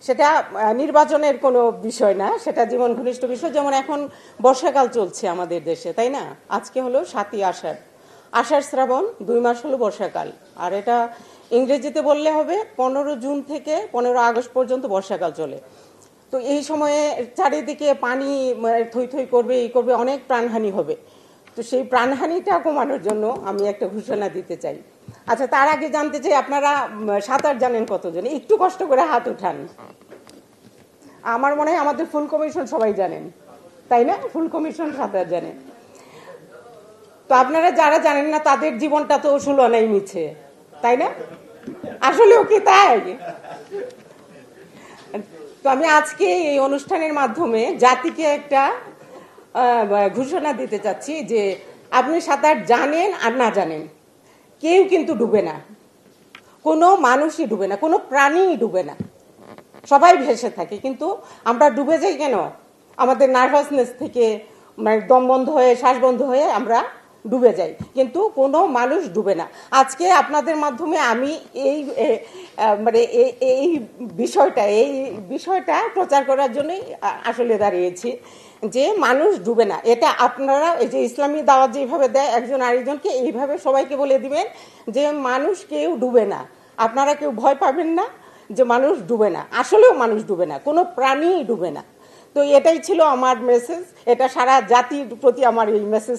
সেটা নির্বাচনের কোনো বিষয় না, সেটা জীবন ঘনিষ্ঠ বিষয়। যেমন এখন বর্ষাকাল চলছে আমাদের দেশে, তাই না? আজকে হলো 7ই আষাঢ়, আষাঢ় শ্রাবণ 2 মাস হলো বর্ষাকাল। আর এটা ইংরেজিতে বললে হবে 15 জুন থেকে 15 আগস্ট পর্যন্ত বর্ষাকাল চলে। তো এই সময়ে চারিদিকে পানি থই থই করবে, এই করবে, অনেক প্রাণহানি হবে। তো সেই প্রাণহানিটা কমানোর জন্য আমি একটা ঘোষণা দিতে চাই। আচ্ছা, তার আগে জানতে চাই আপনারা সাঁতার জানেন কতজন? একটু কষ্ট করে হাত উঠান। আমার মনে হয় আমাদের ফুল কমিশন সবাই জানেন, তাই না? ফুল কমিশন সাঁতার জানেন। তো আপনারা যারা জানেন না তাদের জীবনটা তো সুলনাই মিছে, তাই না? আসলেও কি তাই? তো আমি আজকে এই অনুষ্ঠানের মাধ্যমে জাতিকে একটা ঘোষণা দিতে চাচ্ছি যে আপনি সাঁতার জানেন আর না জানেন, কেউ কিন্তু ডুবে না, কোনো মানুষই ডুবে না, কোনো প্রাণীই ডুবে না, সবাই ভেসে থাকে। কিন্তু আমরা ডুবে যাই কেন? আমাদের নার্ভাসনেস থেকে, মানে দম বন্ধ হয়ে, শ্বাস বন্ধ হয়ে আমরা ডুবে যাই, কিন্তু কোনো মানুষ ডুবে না। আজকে আপনাদের মাধ্যমে আমি এই মানে এই বিষয়টা প্রচার করার জন্যই আসলে দাঁড়িয়েছি যে মানুষ ডুবে না। এটা আপনারা এই যে ইসলামী দাওয়াত যেভাবে দেয় একজন আরেকজনকে, এইভাবে সবাইকে বলে দিবেন যে মানুষ কেউ ডুবে না। আপনারা কেউ ভয় পাবেন না যে মানুষ ডুবে না, আসলেও মানুষ ডুবে না, কোনো প্রাণীই ডুবে না। তো এটাই ছিল আমার মেসেজ, এটা সারা জাতির প্রতি আমার এই মেসেজ।